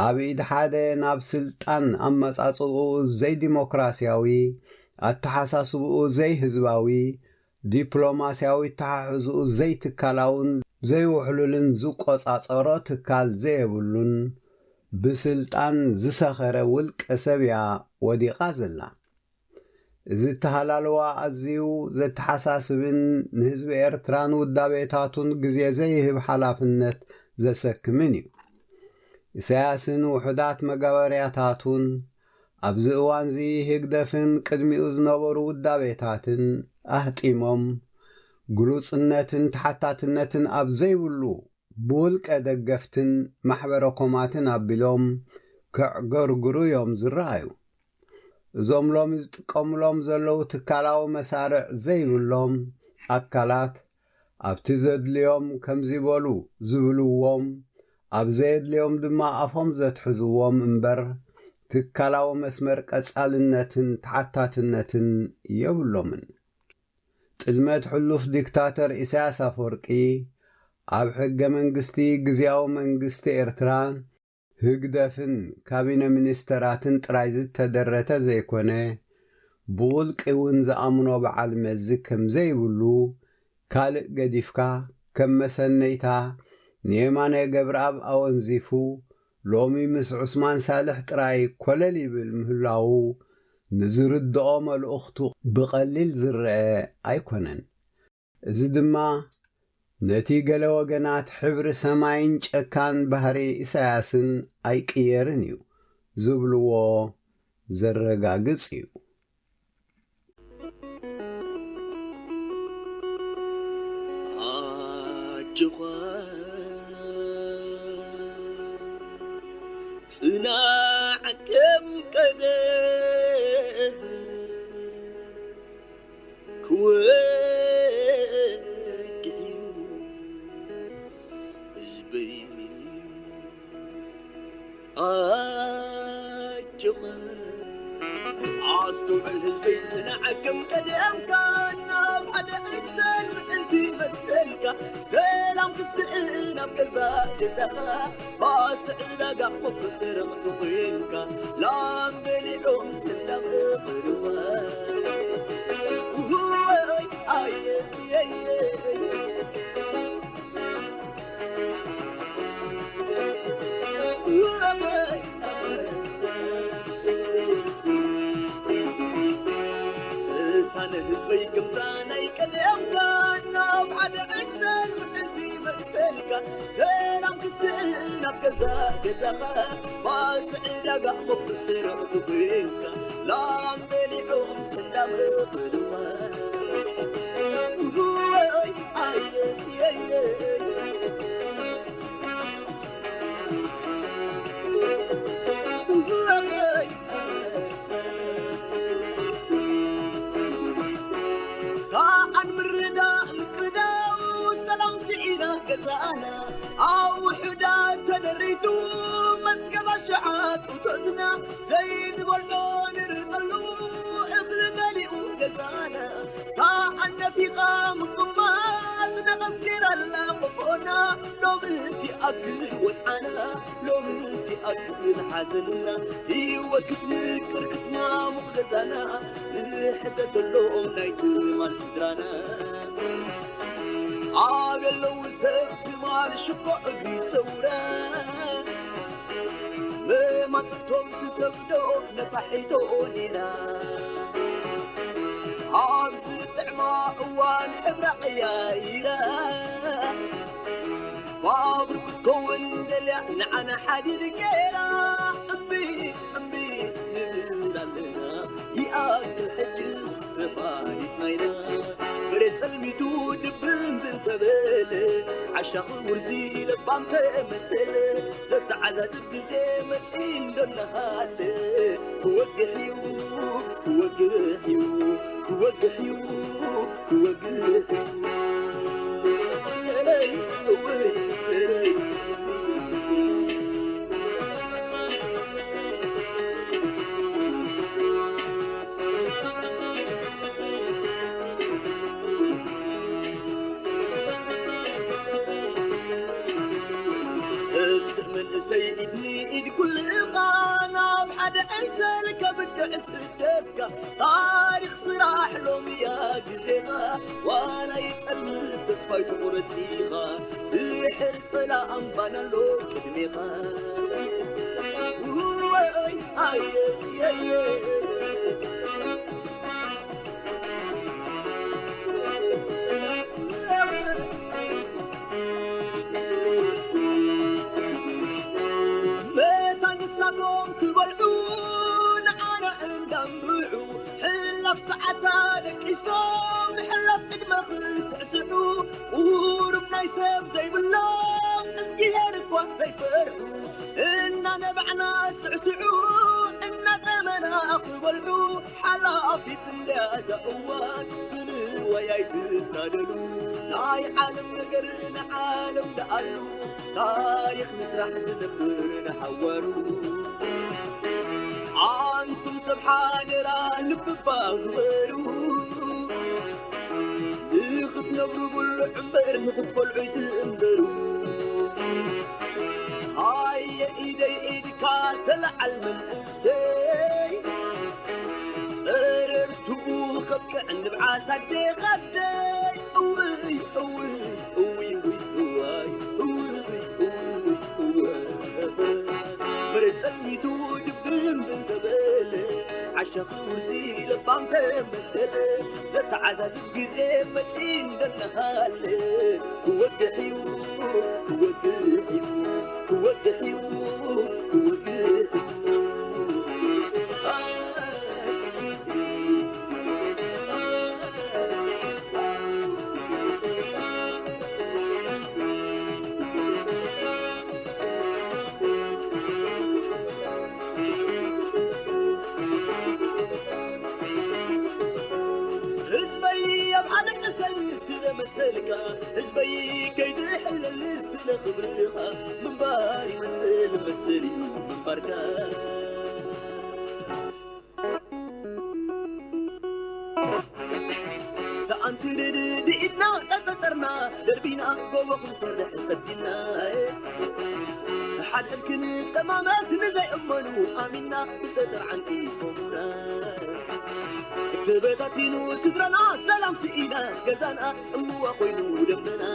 ኣብ ኢድ ሓደ ናብ ስልጣን ኣመጻጽኡ ዘይዲሞክራስያዊ ኣተሓሳስብኡ ዘይህዝባዊ ዲፕሎማስያዊ ተሓሕዝኡ ዘይትካላውን ዘይውሕሉልን ዝቆጻጸሮ ትካል ዘየብሉን ብስልጣን ዝሰኸረ ውልቀ ሰብያ ወዲቓ ዘላ እዚ ተሃላልዋ ኣዝዩ ዘተሓሳስብን ንህዝቢ ኤርትራን ውዳቤታቱን ግዜ ዘይህብ ሓላፍነት ዘሰክምን እዩ ኢሳያስን ውሕዳት መጋበርያታቱን ኣብዚ እዋን እዚ ህግደፍን ቅድሚኡ ዝነበሩ ውዳቤታትን ኣህጢሞም ግሉጽነትን ተሓታትነትን ኣብ ዘይብሉ ብውልቀ ደገፍትን ማሕበረ ኮማትን ኣቢሎም ክዕገርግሩ እዮም ዝረኣዩ እዞም ሎሚ ዝጥቀምሎም ዘለዉ ትካላዊ መሳርዕ ዘይብሎም ኣካላት ኣብቲ ዘድልዮም ከምዚበሉ ዝብልዎም ኣብ ዘየድልዮም ድማ ኣፎም ዘትሕዝዎም እምበር ትካላዊ መስመር ቀጻልነትን ተሓታትነትን የብሎምን ጥልመት ሕሉፍ ዲክታተር ኢሳያስ አፈወርቂ ኣብ ሕገ መንግስቲ ግዝያዊ መንግስቲ ኤርትራን ህግደፍን ካቢነ ሚኒስተራትን ጥራይ ዝተደረተ ዘይኮነ ብውልቂ እውን ዝኣምኖ በዓል መዚ ከም ዘይብሉ ካልእ ገዲፍካ ከም መሰነይታ ንየማነ ገብረኣብ ኣወንዚፉ ሎሚ ምስ ዑስማን ሳልሕ ጥራይ ኮለል ይብል ምህላው ንዝርድኦ መልእኽቱ ብቐሊል ዝርአ ኣይኮነን እዚ ድማ ነቲ ገለ ወገናት ሕብሪ ሰማይን ጨካን ባህሪ ኢሳያስን ኣይቅየርን እዩ ዝብልዎ ዘረጋግጽ እዩ ጽናዕ ከም ቀደ ክወግዕ ህዝበይ ኣጅኸ ኣስተውዕል ህዝበይ ጽናዕ ከም ቀደምካ ናብ ሓደ እሰን ምዕንቲ መሰልካ ሰላም ክስእን ኣብ ገዛ ገዛኻ ባስዕ ዳጋ መፍስርቕ ኮይንካ ላም በሊዖም ሰላም እቕርዋ ወይ ኣየየየ تسان ህዝበይ ከምታ ናይ ቀደምካ ናብ ሓደ ዕሰን ምዕንቲ መሰልካ ሰላም ክስእን ኣብ ገዛ ገዛኻ ባስዕ ዳጋ መፍስርቕ ኮይንካ ላም በሊዖም ሰላም እቕርዋ ወይ ኣየየየ ساعة مردا مقداو سلام سئنا قزانا أو حدا تدريتو مسكب شعات وتوتنا زين بالعون رطلو اغل مليء قزانا ساعة نفيقة مقمات نغسكر الله قفونا لو منسي أكل وسعنا لو منسي أكل حزننا هي وقت مكر كتما مقدزانا حتى تلوم نايت مال سدرانا عابل لو سبت مال شقو اقري سورا ما تحتم سسبدو نفحيتو نينا عابز الطعمة اوان حبرا قيايرا بابرك تكون دلع نعنا حديد كيرا امبي نبلالنا يأكل حجز تفانيت ناينا بريد سلميتو دبن بنت بيلي عشاق ورزي لبام تمثل زبت عزاز بزي متسين دون هالي كوقحيو كوقحيو كوقحيو كوقحيو وسع من سيدني إيد كل غانا بحد عسلك بدع سدتك تاريخ صراح لهم يا جزيغا ولا يتسلم تصفيت قرتيغا يحرص لا أنبانا لو كدميغا حلف ساعتانك يصوم حلف دماغ سعسعو وربنا يساب زي بالله ازقيرك وقت زي فرحو إنا نبعنا سعسعو إنا تمنا أخو والعو حلا في تنداز أوان بنو ويايتنادلو لاي عالم نقرنا عالم دقالو تاريخ مسرح زدبر نحورو أنتم سبحان ران بباغبرو نخد نبرو بالعمر نخد بالعيد انبرو هاي ايدي ايدكا تلعل من انسي صررتو خبك عند بعات عدي غدي اوي اوي اوي اوي اوي اوي مرت سلميتو دبن بنت بلي عشق ورسي لبام تمسل زت عزازب جزي متين دنهال كوقحيو كوقحيو كوقحيو كوقحيو مسلكا حزبي كيد حل السنة خبريها من باري مسلي من باركا سأنت دينا تتصرنا دربينا قوة نصرح فدينا حد الكن قمامات نزي أمنو آمنا بسجر عن كيفنا تبتاتينو سدرنا سلام سئينا قزانا سموا خوينو دمنا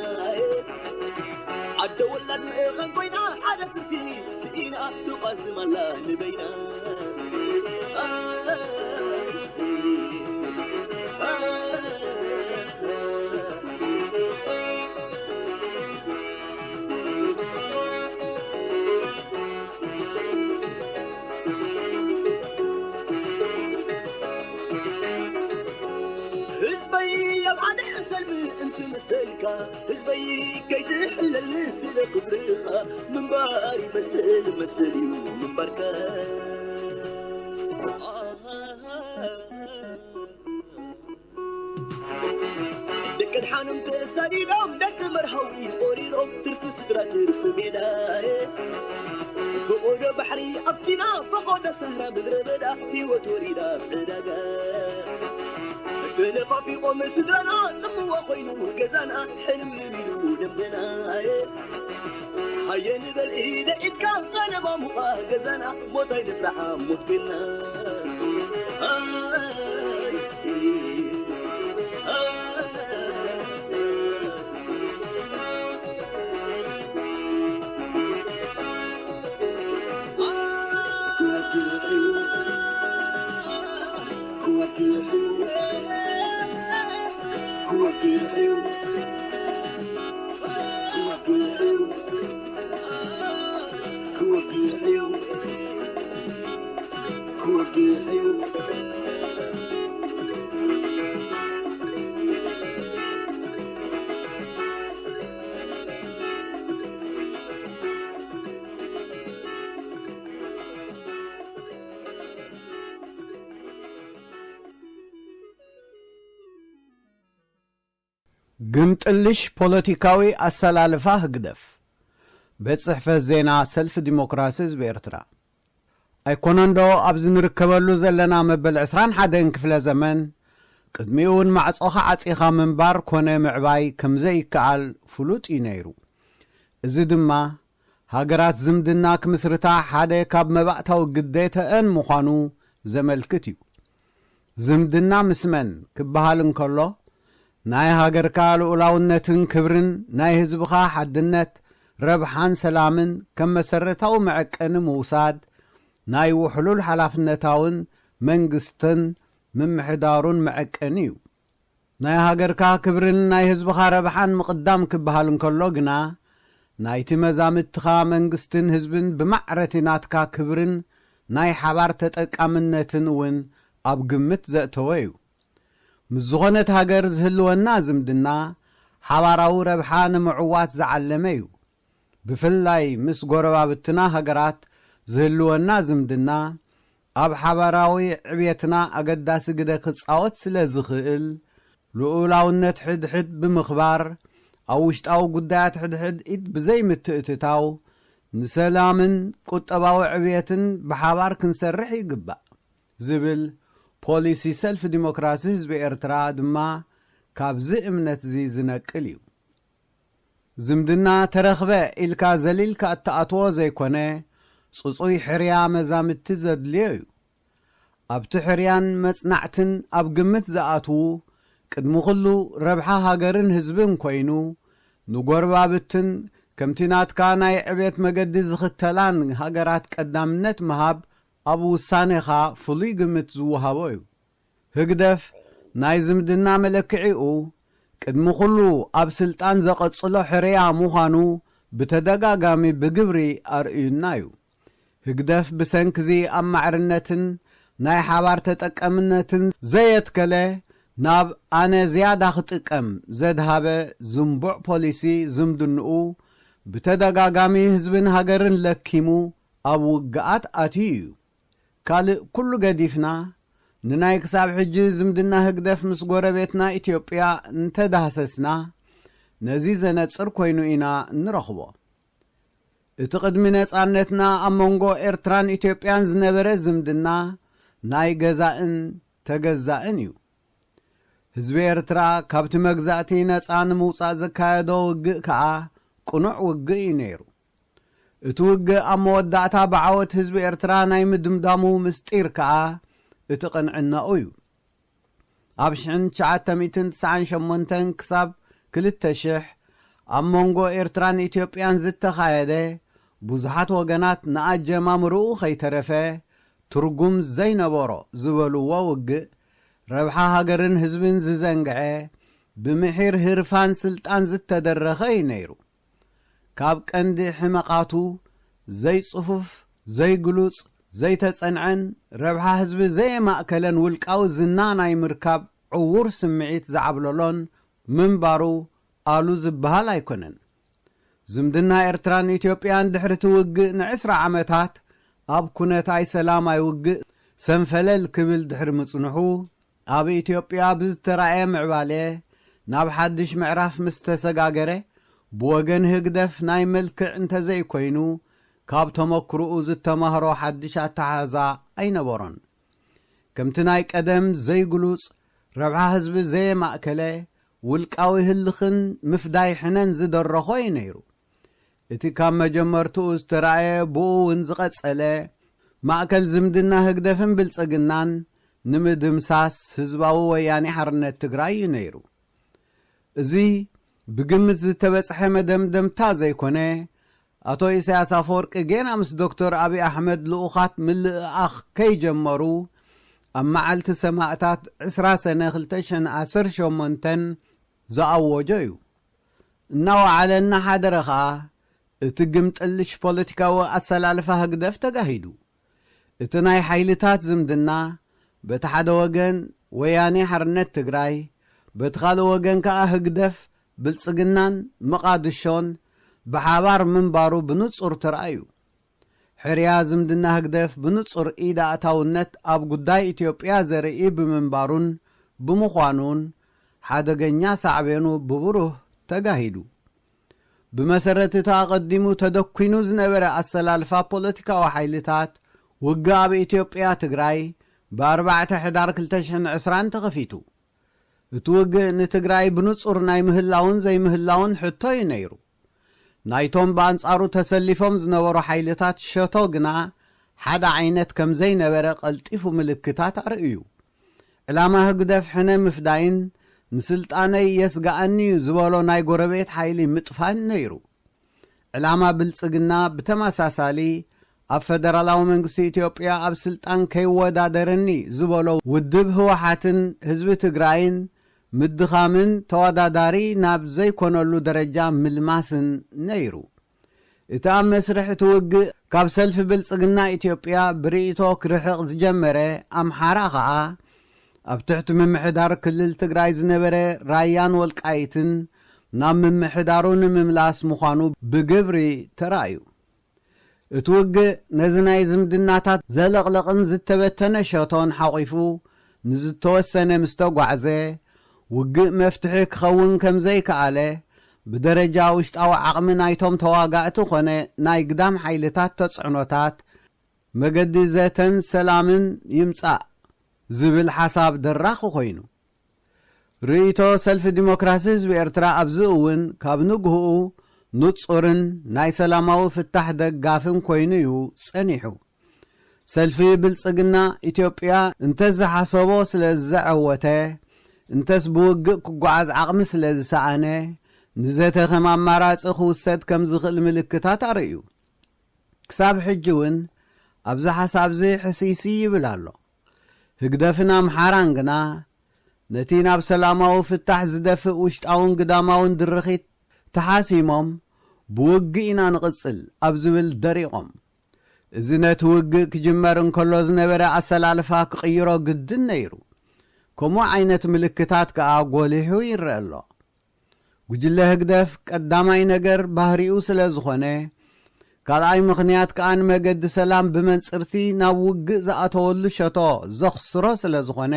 عد ولد مئغن قوينا حدا كرفي سئينا تقاسم الله نبينا انت مسلكا حزبي كي تحل السنة قبريخا من باري مسلي ومن بركا دك الحانم تساني دوم دك مرحوي قريرهم ترف سدرة ترف بينا فقود بحري أفتنا فقود سهرة مدربدا هيو توريدا بعداقا تلفا في قوم سدرنا سموا خوينو كزانا حلم نبيلو دمنا هيا نبل إيدا إدكا غنبا مقا كزانا موتاي نفرحا موت بينا قمتلش بوليتيكاوي السلالفة هقدف بتصحفة زينا سلف ديمقراسيز بإرترا أيكونندو أبزن ركبالو زلنا مبل عسران حدين كفل زمن قدميون مع صوخة عطيخة منبار كونه معباي كمزي كعال فلوت إنيرو إذا دما ሃገራት ዝምድና ክምስርታ ሓደ ካብ መባእታዊ ግዴተአን ምዃኑ ዘመልክት እዩ። ዝምድና ምስመን ክበሃል እንከሎ ናይ ሃገርካ ልኡላውነትን ክብርን ናይ ህዝብኻ ሓድነት ረብሓን ሰላምን ከም መሰረታዊ መዐቀኒ ምውሳድ ናይ ውሕሉል ሓላፍነታውን መንግስትን ምምሕዳሩን መዐቀኒ እዩ። ናይ ሃገርካ ክብርን ናይ ህዝብኻ ረብሓን ምቕዳም ክበሃል እንከሎ ግና ናይቲ መዛምትኻ መንግስትን ህዝብን ብማዕረትናትካ ክብርን ናይ ሓባር ተጠቃምነትን እውን ኣብ ግምት ዘእተወ እዩ። ምስ ዝኾነት ሃገር ዝህልወና ዝምድና ሓባራዊ ረብሓ ንምዕዋት ዝዓለመ እዩ። ብፍላይ ምስ ጎረባብትና ሃገራት ዝህልወና ዝምድና ኣብ ሓባራዊ ዕብየትና ኣገዳሲ ግደ ክጻወት ስለ ዝኽእል ልኡላውነት ሕድሕድ ብምኽባር ኣብ ውሽጣዊ ጉዳያት ሕድሕድ ኢድ ብዘይምትእትታው ንሰላምን ቁጠባዊ ዕብየትን ብሓባር ክንሰርሕ ይግባእ ዝብል ፖሊሲ ሰልፊ ዲሞክራሲ ህዝቢ ኤርትራ ድማ ካብዚ እምነት ዝነቅል እዩ። ዝምድና ተረኽበ ኢልካ ዘሊልካ እተኣትዎ ዘይኮነ ጽጹይ ሕርያ መዛምቲ ዘድልዮ እዩ። ኣብቲ ሕርያን መጽናዕትን ኣብ ግምት ዝኣትዉ ቅድሚ ኩሉ ረብሓ ሃገርን ህዝብን ኮይኑ ንጎረባብትን ከምቲ ናትካ ናይ ዕብየት መገዲ ዝኽተላን ሃገራት ቀዳምነት ምሃብ ኣብ ውሳኔኻ ፍሉይ ግምት ዝወሃቦ እዩ። ህግደፍ ናይ ዝምድና መለክዒኡ ቅድሚ ኩሉ ኣብ ስልጣን ዘቐጽሎ ሕርያ ምዃኑ ብተደጋጋሚ ብግብሪ ኣርእዩና እዩ። ህግደፍ ብሰንኪዚ ኣብ ማዕርነትን ናይ ሓባር ተጠቀምነትን ዘየትከለ ናብ ኣነ ዝያዳ ክጥቀም ዘድሃበ ዝምቡዕ ፖሊሲ ዝምድንኡ ብተደጋጋሚ ህዝብን ሃገርን ለኪሙ ኣብ ውግኣት ኣትዩ እዩ። ካልእ ኩሉ ገዲፍና ንናይ ክሳብ ሕጂ ዝምድና ህግደፍ ምስ ጎረቤትና ኢትዮጵያ እንተዳህሰስና ነዚ ዘነጽር ኮይኑ ኢና እንረኽቦ። እቲ ቅድሚ ነጻነትና ኣብ መንጎ ኤርትራን ኢትዮጵያን ዝነበረ ዝምድና ናይ ገዛእን ተገዛእን እዩ። ህዝቢ ኤርትራ ካብቲ መግዛእቲ ነጻ ንምውፃእ ዘካየዶ ውግእ ከዓ ቁኑዕ ውግእ እዩ ነይሩ። እቲ ውግእ ኣብ መወዳእታ ብዓወት ህዝቢ ኤርትራ ናይ ምድምዳሙ ምስጢር ከዓ እቲ ቕንዕናኡ እዩ። ኣብ 1998 ክሳብ 2000 ኣብ መንጎ ኤርትራን ኢትዮጵያን ዝተኻየደ ብዙሓት ወገናት ንኣጀማምርኡ ኸይተረፈ ትርጉም ዘይነበሮ ዝበልዎ ውግእ ረብሓ ሃገርን ህዝብን ዝዘንግዐ ብምሒር ህርፋን ስልጣን ዝተደረኸ እዩ ነይሩ። ካብ ቀንዲ ሕመቓቱ ዘይጽፉፍ ዘይግሉጽ ዘይተጸንዐን ረብሓ ህዝቢ ዘየማእከለን ውልቃዊ ዝና ናይ ምርካብ ዕውር ስምዒት ዝዓብለሎን ምንባሩ ኣሉ ዝበሃል ኣይኮነን። ዝምድና ኤርትራን ኢትዮጵያን ድሕርቲ ውግእ ን20 ዓመታት ኣብ ኩነታይ ሰላማይ ውግእ ሰንፈለል ክብል ድሕሪ ምጽንሑ ኣብ ኢትዮጵያ ብዝተራእየ ምዕባለ ናብ ሓድሽ ምዕራፍ ምስ ተሰጋገረ ብወገን ህግደፍ ናይ መልክዕ እንተዘይኮይኑ ካብ ተመክርኡ ዝተማህሮ ሓድሽ ኣተሓዛ ኣይነበሮን። ከምቲ ናይ ቀደም ዘይግሉጽ ረብሓ ህዝቢ ዘየማእከለ ውልቃዊ ህልኽን ምፍዳይ ሕነን ዝደረኾ እዩ ነይሩ። እቲ ካብ መጀመርትኡ ዝተራእየ ብኡ እውን ዝቐጸለ ማእከል ዝምድና ህግደፍን ብልጽግናን ንምድምሳስ ህዝባዊ ወያኔ ሓርነት ትግራይ እዩ ነይሩ። እዚ ብግምት ዝተበጽሐ መደምደምታ ዘይኮነ ኣቶ ኢሳያስ አፈወርቂ ጌና ምስ ዶክተር አብይ አሕመድ ልኡኻት ምልእኣኽ ከይጀመሩ ኣብ መዓልቲ ሰማዕታት 20 ሰነ 2018 ዝኣወጆ እዩ። እናወዓለና ሓደረ ኸዓ እቲ ግምጥልሽ ፖለቲካዊ ኣሰላልፋ ህግደፍ ተጋሂዱ። እቲ ናይ ሓይልታት ዝምድና በቲ ሓደ ወገን ወያኔ ሓርነት ትግራይ በቲ ካልእ ወገን ከዓ ህግደፍ ብልጽግናን መቓድሾን ብሓባር ምንባሩ ብንጹር ተራእዩ። ሕርያ ዝምድና ህግደፍ ብንጹር ኢዳ ኣታውነት ኣብ ጉዳይ ኢትዮጵያ ዘርኢ ብምንባሩን ብምዃኑን ሓደገኛ ሳዕቤኑ ብብሩህ ተጋሂዱ። ብመሰረት እቲ ኣቐዲሙ ተደኪኑ ዝነበረ ኣሰላልፋ ፖለቲካዊ ሓይልታት ውግእ ኣብ ኢትዮጵያ ትግራይ ብ4 ሕዳር 2020 ተኸፊቱ። እቲ ውግእ ንትግራይ ብንጹር ናይ ምህላውን ዘይምህላውን ሕቶ እዩ ነይሩ። ናይቶም በአንጻሩ ተሰሊፎም ዝነበሩ ኃይልታት ሸቶ ግና ሓደ ዓይነት ከም ዘይነበረ ቀልጢፉ ምልክታት አርእዩ ዕላማ ህግደፍ ሕነ ምፍዳይን ንስልጣነይ የስጋአኒ ዝበሎ ናይ ጎረቤት ኃይሊ ምጥፋን ነይሩ ዕላማ ብልጽግና ብተማሳሳሊ ኣብ ፌደራላዊ መንግስቲ ኢትዮጵያ ኣብ ስልጣን ከይወዳደረኒ ዝበሎ ውድብ ህወሓትን ህዝቢ ትግራይን ምድኻምን ተወዳዳሪ ናብ ዘይኮነሉ ደረጃ ምልማስን ነይሩ እቲ ኣብ መስርሕ እቲ ውግእ ካብ ሰልፊ ብልጽግና ኢትዮጵያ ብርኢቶ ክርሕቕ ዝጀመረ ኣምሓራ ኸዓ ኣብ ትሕቲ ምምሕዳር ክልል ትግራይ ዝነበረ ራያን ወልቃይትን ናብ ምምሕዳሩ ንምምላስ ምዃኑ ብግብሪ ተራእዩ እቲ ውግእ ነዚ ናይ ዝምድናታት ዘለቕለቕን ዝተበተነ ሸቶን ሓቒፉ ንዝተወሰነ ምስ ተጓዕዘ ውግእ መፍትሒ ክኸውን ከም ዘይከኣለ ብደረጃ ውሽጣዊ ዓቕሚ ናይቶም ተዋጋእቲ ኾነ ናይ ግዳም ኃይልታት ተጽዕኖታት መገዲ ዘተን ሰላምን ይምጻእ ዝብል ሓሳብ ደራኺ ኾይኑ ርእይቶ ሰልፊ ዲሞክራሲ ህዝቢ ኤርትራ ኣብዚ እውን ካብ ንግህኡ ንጹርን ናይ ሰላማዊ ፍታሕ ደጋፍን ኮይኑ እዩ ጸኒሑ ሰልፊ ብልጽግና ኢትዮጵያ እንተዝሓሰቦ ስለ ዝዘዐወተ እንተስ ብውግእ ክጓዓዝ ዓቕሚ ስለ ዝሰኣነ ንዘተ ከም ኣማራፂ ክውሰድ ከም ዝኽእል ምልክታት ኣርእዩ ክሳብ ሕጂ እውን ኣብዚ ሓሳብዚ ሕሲሲ ይብል ኣሎ ህግደፍን ኣምሓራን ግና ነቲ ናብ ሰላማዊ ፍታሕ ዝደፍእ ውሽጣውን ግዳማውን ድርኺት ተሓሲሞም ብውግእ ኢና ንቕጽል ኣብ ዝብል ደሪቖም እዚ ነቲ ውግእ ክጅመር እንከሎ ዝነበረ ኣሰላልፋ ክቕይሮ ግድን ነይሩ ከምኡ ዓይነት ምልክታት ከዓ ጐሊሑ ይርአ ኣሎ ጉጅለ ህግደፍ ቀዳማይ ነገር ባህሪኡ ስለ ዝኾነ ካልኣይ ምኽንያት ከዓ ንመገዲ ሰላም ብመንጽርቲ ናብ ውግእ ዝኣተወሉ ሸቶ ዘኽስሮ ስለ ዝኾነ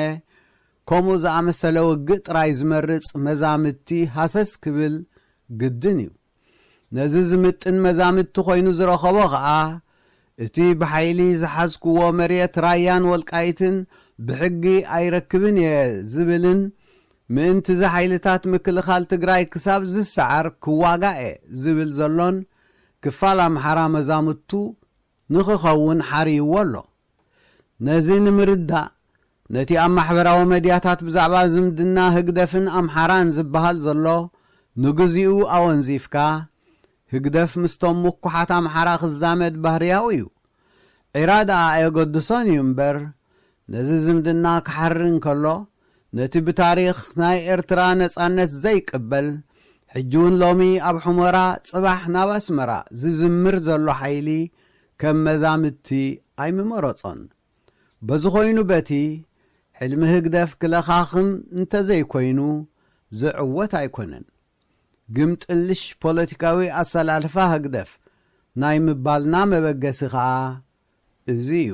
ከምኡ ዝኣመሰለ ውግእ ጥራይ ዝመርጽ መዛምቲ ሃሰስ ክብል ግድን እዩ ነዚ ዝምጥን መዛምቲ ኾይኑ ዝረኸቦ ከዓ እቲ ብሓይሊ ዝሓዝክዎ መሬት ራያን ወልቃይትን ብሕጊ ኣይረክብን እየ ዝብልን ምእንቲ ዝሓይልታት ምክልኻል ትግራይ ክሳብ ዝሰዓር ክዋጋኤ ዝብል ዘሎን ክፋል ኣምሓራ መዛምቱ ንኽኸውን ሓርይዎ ኣሎ ነዚ ንምርዳእ ነቲ ኣብ ማሕበራዊ መድያታት ብዛዕባ ዝምድና ህግደፍን ኣምሓራን ዝበሃል ዘሎ ንግዚኡ ኣወንዚፍካ ህግደፍ ምስቶም ምኩሓት ኣምሓራ ክዛመድ ባህርያዊ እዩ ዒራ ደኣ ኣየገድሶን እዩ እምበር ነዚ ዝምድና ክሓርን ከሎ ነቲ ብታሪኽ ናይ ኤርትራ ነጻነት ዘይቅበል ሕጂውን ሎሚ ኣብ ሑመራ ጽባሕ ናብ ኣስመራ ዝዝምር ዘሎ ኃይሊ ከም መዛምቲ ኣይምመረጾን በዚ ኾይኑ በቲ ሕልሚ ህግደፍ ክለኻኽም እንተዘይኮይኑ ዝዕወት ኣይኮነን ግምጥልሽ ፖለቲካዊ ኣሰላልፋ ህግደፍ ናይ ምባልና መበገሲ ከዓ እዚ እዩ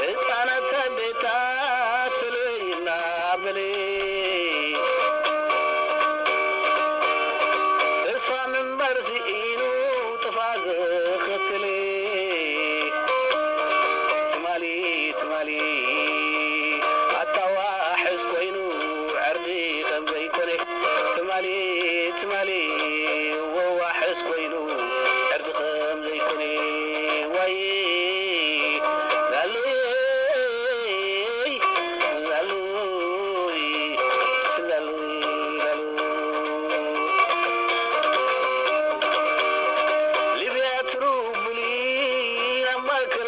ህፃናት ቤታ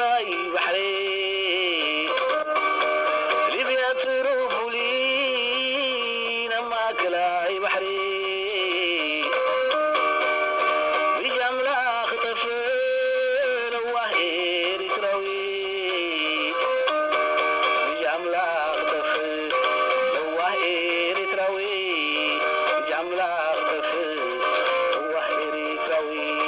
كلاي بحري ليبيا تروبولي نما كلاي بحري بجملة خطفل وهير تروي بجملة خطفل وهير تروي بجملة خطفل وهير تروي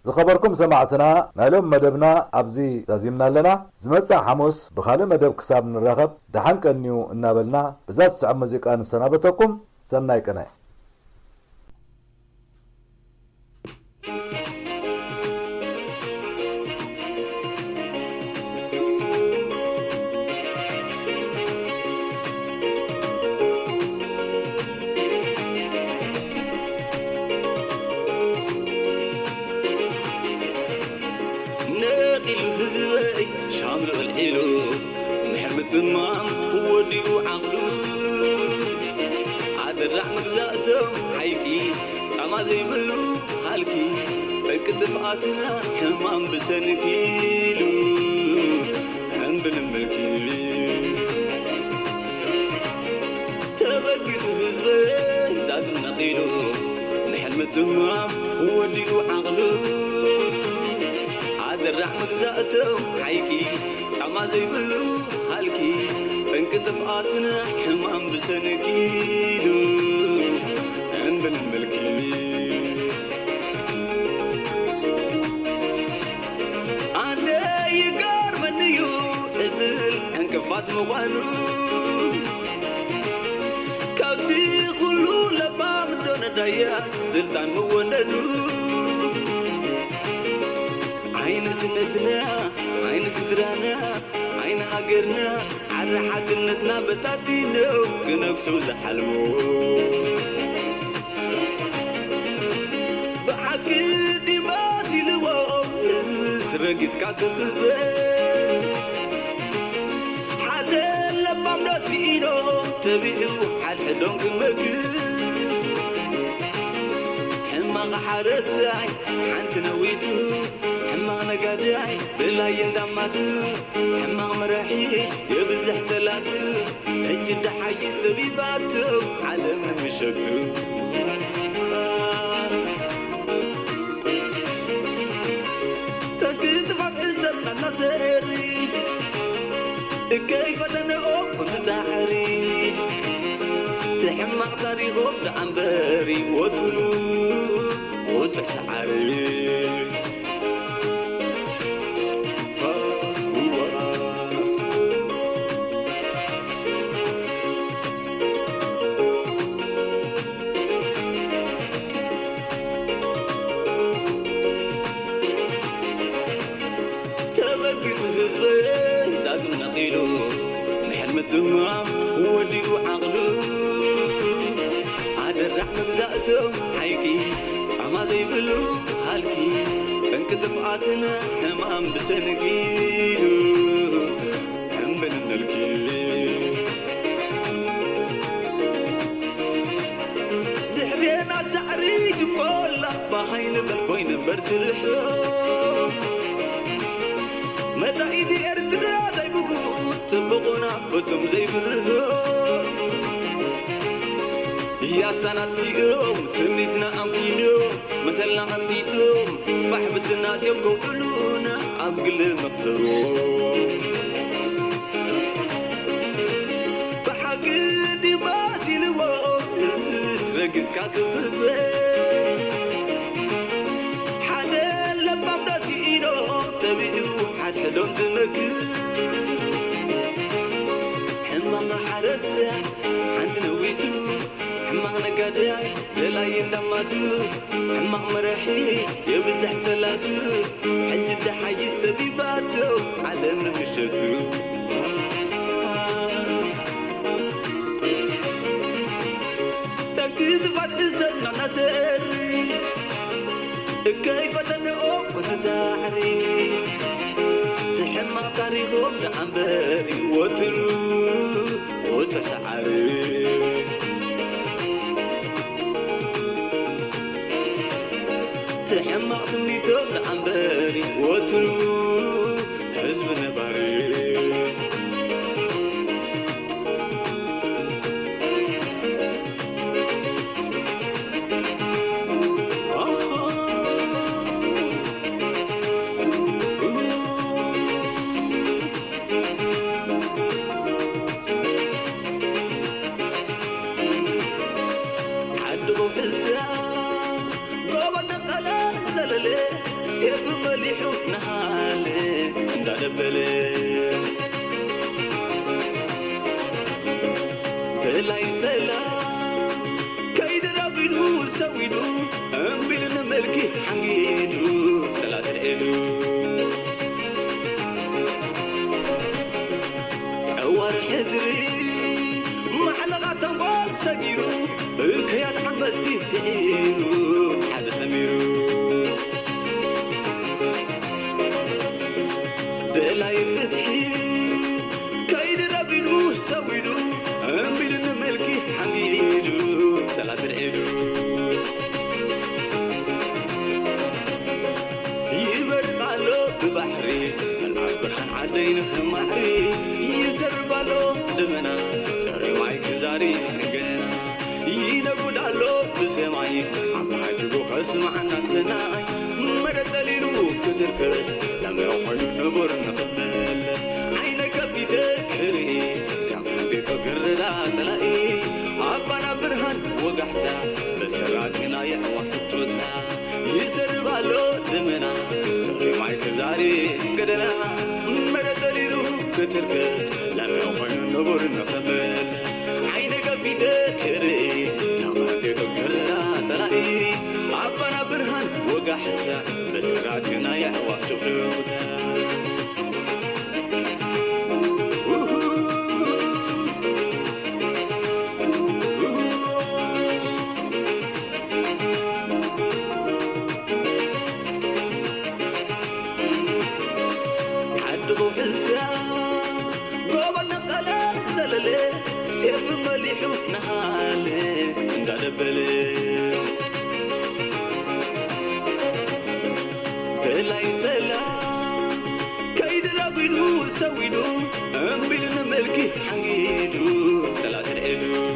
ዝኸበርኩም ሰማዕትና ናይሎም መደብና ኣብዚ ዛዚምና ኣለና ዝመጽእ ሐሙስ ብኻልእ መደብ ክሳብ ንራኸብ ደሓን ቀኒዩ እናበልና ብዛ ትስዕ ሙዚቃ ንሰናበተኩም ሰናይ ቀናይ تمام وديو عقلو عاد الرحمة ذاتهم حيكي سما زي بلو هالكي فكتفاتنا حمام بسنكيلو هم بنملكي تبقي سوزبي داقم نقيلو نحلم تمام وديو عقلو عاد الرحمة ذاتهم حيكي سما زي بلو هالكي فانكتفاتنا حمام بسنكيلو هم بنملكي عندي يقار منيو إذل انكفات مغانو كابتي خلو لبام دون دايات سلطان موندو عين سنتنا عين سدرانا عين حقرنا عرى حقنتنا بتاتينو قنقسو زحلمو بحق دماسي لوام ازبس رقس كاكزبه حدا لبام داسينو تبيعو حد حدون كمكر حماق حرساي حانت نويتو حماق نقاداي بلا يندماتو حماق مرحي يبزح تلاتو اجد حيز تبيباتو عالم مشتو تكت فتح السبخة نصيري كيف تنقوم كنت تحري تحمق طريقهم تعنبري وتشعري تبقي سوزبي داقم نقيلو نحلم تمام وديو عقلو عدرح مجزأتهم حيكي سما زي بلو هالكي تنك تفعاتنا حمام بسنقيلو حمبن النلكي دحرينا سعريت كولا باهين بالكوين برسرحو متى ايدي ارترا زي بقول تبقونا فتم زي برهو يا تناتيهم تمنيتنا أمكينو مثلا عنديتهم فحبتنا تبقوا قلونا عبقل مقصرو بحقيني ما سيلوو سرقت كاكذبه حنان لما بداسينو تبيعو حد حلوم زمكر حمق حرسة حنت نويتو حمق نقادعي للاي اندماتو حمق مرحي يبزح سلاتو حجب دحايز تبيباتو علمنا مشتو تاكيد فتح السنة نسري كيف تنقوم وتزاحري تحمق تاريخهم لعنبري وترو وتسعري تحمق تمنيتهم لعنبري وترو حزب نباري سيف مليحو نهالي اندادبلي بلاي سلام كايد رابينو سوينو امبيلن ملكي حنجينو سلات العيدو توار حدري محلقة تنبال سقيرو كيات حملتي سعيرو حد سميرو بلاي فتحي كايد رابينو سوينو امبيلن ملكي حنجينو سلات العيدو يبرقالو ببحري ملعب برهان عدين خمعري يسربالو دمنا سري مايك زاري نقنا ينقودالو بسماي عبادو خسمعنا سناي مدتليلو كتركس لما يوحيو نبر نقبلس عينك في تكري تغنتي تقردا تلاقي عبانا برهان وقحتا بسراتنا يحوك تتوتا يسربالو دمنا سري مايك زاري نقدنا مدتليلو كتركس لما يوحيو نبر نقبلس عينك في تكري تغنتي تقردا تلاقي عبانا برهان وقحتا بسراتنا يحوك تتوتا سيف مليحو نهالي اندادبلي بلاي سلام كايد رابينو سوينو امبيلن ملكي حنجينو سلات العيدو